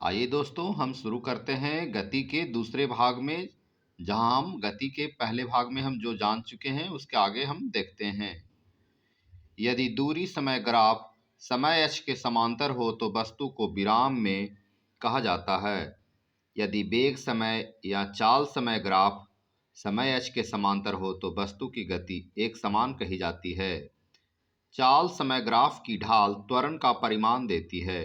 आइए दोस्तों, हम शुरू करते हैं गति के दूसरे भाग में। जहां हम गति के पहले भाग में हम जो जान चुके हैं उसके आगे हम देखते हैं। यदि दूरी समय ग्राफ समय अक्ष के समांतर हो तो वस्तु को विराम में कहा जाता है। यदि वेग समय या चाल समय ग्राफ समय अक्ष के समांतर हो तो वस्तु की गति एक समान कही जाती है। चाल समय ग्राफ की ढाल त्वरण का परिमाण देती है।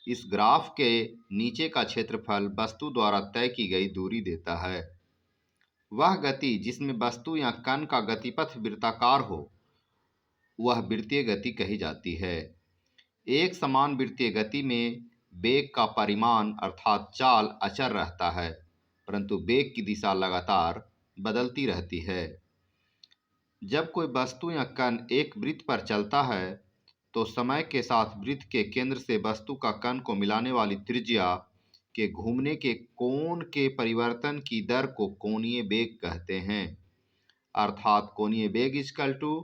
इस ग्राफ के नीचे का क्षेत्रफल वस्तु द्वारा तय की गई दूरी देता है। वह गति जिसमें वस्तु या कण का गतिपथ वृत्ताकार हो वह वृत्तीय गति कही जाती है। एक समान वृत्तीय गति में वेग का परिमाण अर्थात चाल अचर रहता है, परंतु वेग की दिशा लगातार बदलती रहती है। जब कोई वस्तु या कण एक वृत्त पर चलता है तो समय के साथ वृत्त के केंद्र से वस्तु का कण को मिलाने वाली त्रिज्या के घूमने के कोण के परिवर्तन की दर को कोणीय वेग कहते हैं। अर्थात कोणीय वेग इक्वल टू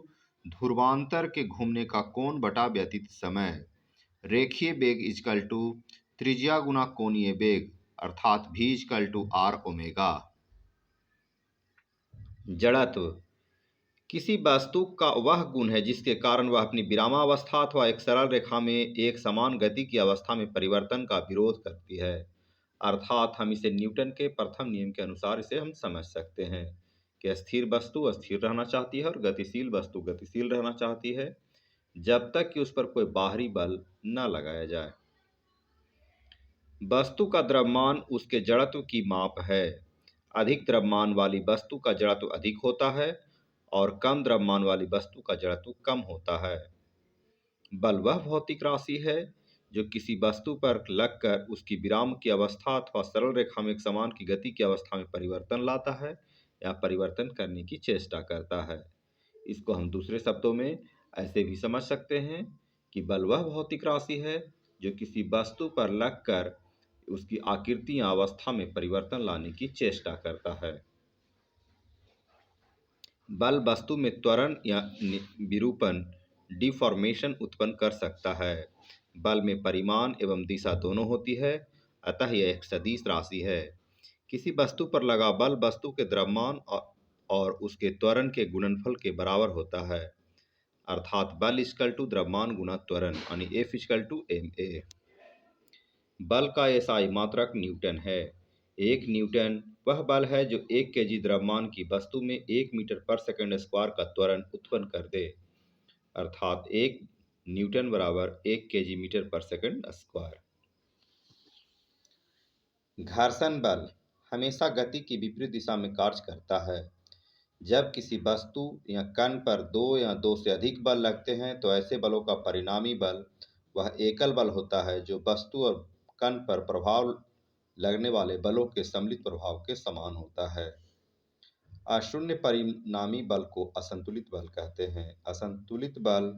ध्रुवांतर के घूमने का कोण बटा व्यतीत समय। रेखीय वेग इक्वल टू त्रिज्या गुना कोणीय वेग अर्थात v equal to r omega. जड़त्व किसी वस्तु का वह गुण है जिसके कारण वह अपनी विरामावस्था अथवा एक सरल रेखा में एक समान गति की अवस्था में परिवर्तन का विरोध करती है। अर्थात हम इसे न्यूटन के प्रथम नियम के अनुसार इसे हम समझ सकते हैं कि स्थिर वस्तु स्थिर रहना चाहती है और गतिशील वस्तु गतिशील रहना चाहती है जब तक कि उस पर कोई बाहरी बल न लगाया जाए। वस्तु का द्रव्यमान उसके जड़त्व की माप है। अधिक द्रव्यमान वाली वस्तु का जड़त्व अधिक होता है और कम द्रव्यमान वाली वस्तु का जड़त्व कम होता है। बल वह भौतिक राशि है जो किसी वस्तु पर लगकर उसकी विराम की अवस्था अथवा सरल रेखा में एक समान की गति की अवस्था में परिवर्तन लाता है या परिवर्तन करने की चेष्टा करता है। इसको हम दूसरे शब्दों में ऐसे भी समझ सकते हैं कि बल वह भौतिक राशि है जो किसी वस्तु पर लगकर उसकी आकृति या अवस्था में परिवर्तन लाने की चेष्टा करता है। बल वस्तु में त्वरण या विरूपण डिफॉर्मेशन उत्पन्न कर सकता है। बल में परिमाण एवं दिशा दोनों होती है, अतः यह एक सदिश राशि है। किसी वस्तु पर लगा बल वस्तु के द्रव्यमान और उसके त्वरण के गुणनफल के बराबर होता है। अर्थात बल इक्वल टू द्रव्यमान गुना त्वरण यानी F इक्वल टू ma। बल का एसआई मात्रक न्यूटन है। एक न्यूटन वह बल है जो 1 kg द्रव्यमान की वस्तु में 1 मीटर पर सेकंड स्क्वायर का त्वरण उत्पन्न कर दे। अर्थात 1 न्यूटन बराबर 1 kg मीटर पर सेकंड स्क्वायर। घर्षण बल हमेशा गति की विपरीत दिशा में कार्य करता है। जब किसी वस्तु या कण पर दो या दो से अधिक बल लगते हैं तो ऐसे बलों का परिणामी बल वह एकल बल होता है जो वस्तु और कण पर प्रभाव लगने वाले बलों के सम्मिलित प्रभाव के समान होता है। अशून्य परिणामी बल को असंतुलित बल कहते हैं। असंतुलित बल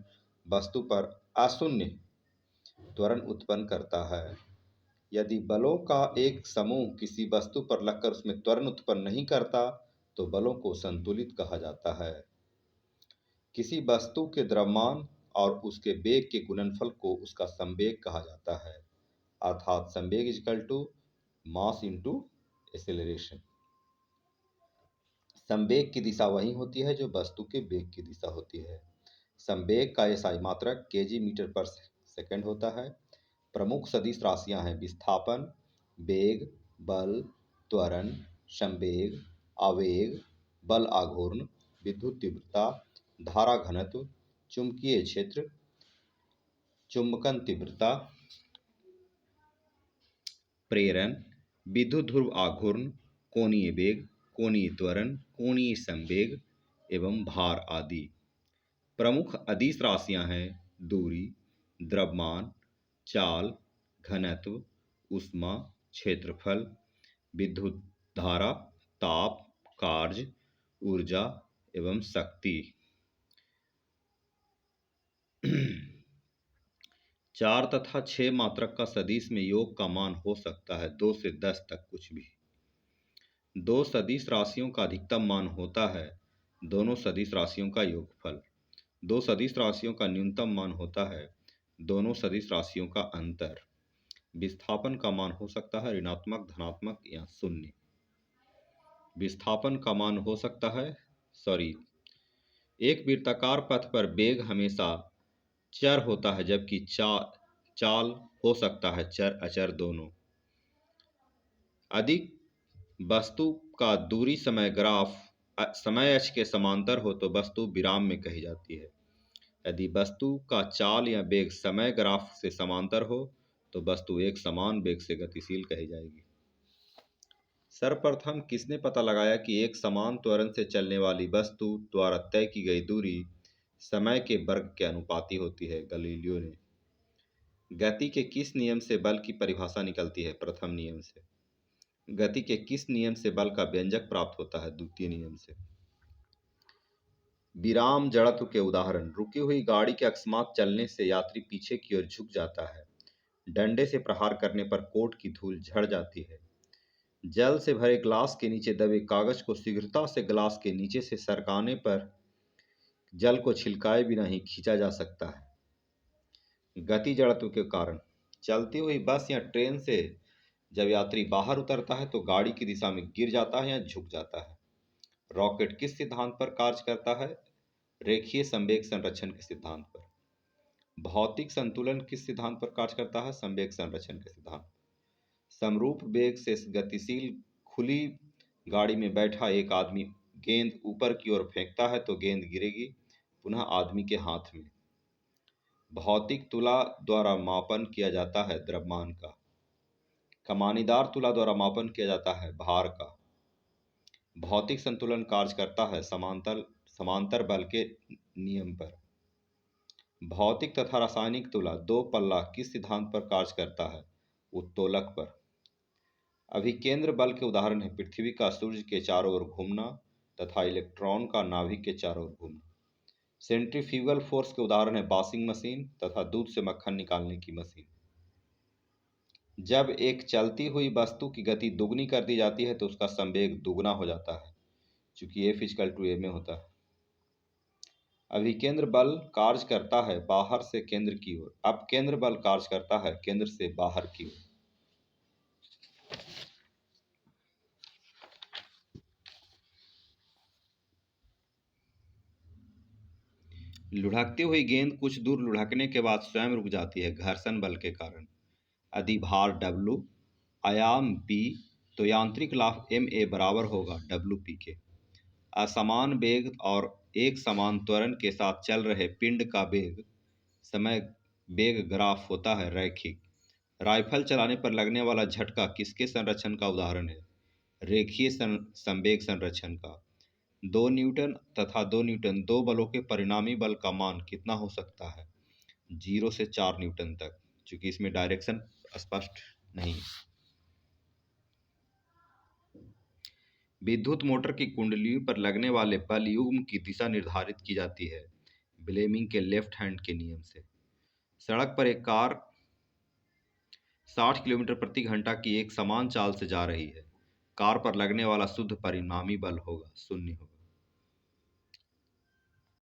वस्तु पर अशून्य त्वरण उत्पन्न करता है। यदि बलों का एक समूह किसी वस्तु पर लगकर उसमें त्वरण उत्पन्न नहीं करता तो बलों को संतुलित कहा जाता है। किसी वस्तु के द्रव्यमान और उसके वेग के गुणनफल को उसका संवेग कहा जाता है। अर्थात संवेग equal to mass into acceleration. संवेग की दिशा वही होती है जो वस्तु के वेग की दिशा होती है। संवेग का एसआई मात्रक kg मीटर पर सेकंड होता है। प्रमुख सदिश राशियां हैं विस्थापन, वेग, बल, त्वरण, संवेग, आवेग, बल आघूर्ण, विद्युत तीव्रता, धारा घनत्व, चुंबकीय क्षेत्र, चुंबकन तीव्रता, प्रेरण, विद्युत ध्रुव आघूर्ण, कोणीय वेग, कोणीय त्वरण, कोणीय संवेग एवं भार आदि। प्रमुख अदिश राशियां हैं दूरी, द्रव्यमान, चाल, घनत्व, ऊष्मा, क्षेत्रफल, विद्युत धारा, ताप, कार्य, ऊर्जा एवं शक्ति। 4 तथा 6 मात्रक का सदिश में योग का मान हो सकता है 2 से 10 तक कुछ भी। 2 सदिश राशियों का अधिकतम मान होता है दोनों सदिश राशियों का योगफल। 2 सदिश राशियों का न्यूनतम मान होता है दोनों सदिश राशियों का अंतर। विस्थापन का मान हो सकता है ऋणात्मक, धनात्मक या शून्य। विस्थापन का मान हो सकता है एक वृत्ताकार पथ पर वेग हमेशा चर होता है, जबकि चाल हो सकता है चर अचर दोनों। अधिक वस्तु का दूरी समय ग्राफ समय अक्ष के समांतर हो तो वस्तु विराम में कही जाती है। यदि वस्तु का चाल या वेग समय ग्राफ से समांतर हो तो वस्तु एक समान वेग से गतिशील कही जाएगी। सर्वप्रथम किसने पता लगाया कि एक समान त्वरण से चलने वाली वस्तु द्वारा तय की गई दूरी समय के वर्ग के अनुपाती होती है? गैलीलियो ने। गति के किस नियम से बल की परिभाषा निकलती है? प्रथम नियम से। गति के किस नियम से बल का व्यंजक प्राप्त होता है? द्वितीय नियम से। विराम जड़त्व के उदाहरण। रुकी हुई गाड़ी के अकस्मात चलने से यात्री पीछे की ओर झुक जाता है। डंडे से प्रहार करने पर कोट की धूल झड़ जाती है। जल से भरे ग्लास के नीचे दबे कागज को शीघ्रता से ग्लास के नीचे से सरकाने पर जल को छिलकाए बिना ही खींचा जा सकता है। गति जड़त्व के कारण। चलती हुई बस या ट्रेन से जब यात्री बाहर उतरता है तो गाड़ी की दिशा में गिर जाता है या झुक जाता है। रॉकेट किस सिद्धांत पर कार्य करता है? रेखीय संवेग संरक्षण के सिद्धांत पर। भौतिक संतुलन किस सिद्धांत पर कार्य करता है? संवेग संरक्षण के सिद्धांत। समरूप वेग से गतिशील खुली गाड़ी में बैठा एक आदमी गेंद ऊपर की ओर फेंकता है तो गेंद गिरेगी पुनः आदमी के हाथ में। भौतिक तुला द्वारा मापन किया जाता है द्रव्यमान का। कमानीदार तुला द्वारा मापन किया जाता है भार का। भौतिक संतुलन कार्य करता है समांतर बल के नियम पर। भौतिक तथा रासायनिक तुला दो पल्ला किस सिद्धांत पर कार्य करता है? उत्तोलक पर। अभिकेंद्र बल के उदाहरण है पृथ्वी का सूर्य के चारों ओर घूमना तथा इलेक्ट्रॉन का नाभिक के चारों ओर घूमना। सेंट्रीफ्यूगल फोर्स के उदाहरण है वॉशिंग मशीन तथा दूध से मक्खन निकालने की मशीन। जब एक चलती हुई वस्तु की गति दुगनी कर दी जाती है तो उसका संवेग दुगना हो जाता है, चूंकि F=a में होता है। अभिकेंद्र बल कार्य करता है बाहर से केंद्र की ओर। अपकेंद्र बल कार्य करता है केंद्र से बाहर की ओर। लुढ़कती हुई गेंद कुछ दूर लुढ़कने के बाद स्वयं रुक जाती है घर्षण बल के कारण। अधिभार W, आयाम B, तो यांत्रिक लाभ ma बराबर होगा WP के। असमान वेग और एक समान त्वरण के साथ चल रहे पिंड का वेग समय वेग ग्राफ होता है रैखिक। राइफल चलाने पर लगने वाला झटका किसके संरक्षण का उदाहरण है? रेखीय संवेग संरक्षण का। 2 न्यूटन तथा 2 न्यूटन दो बलों के परिणामी बल का मान कितना हो सकता है? 0 से 4 न्यूटन तक, क्योंकि इसमें डायरेक्शन स्पष्ट नहीं है। विद्युत मोटर की कुंडलियों पर लगने वाले बल युग्म की दिशा निर्धारित की जाती है ब्लेमिंग के लेफ्ट हैंड के नियम से। सड़क पर एक कार 60 किलोमीटर प्रति घंटा की एक समान चाल से जा रही है। कार पर लगने वाला शुद्ध परिणामी बल होगा 0 होगा।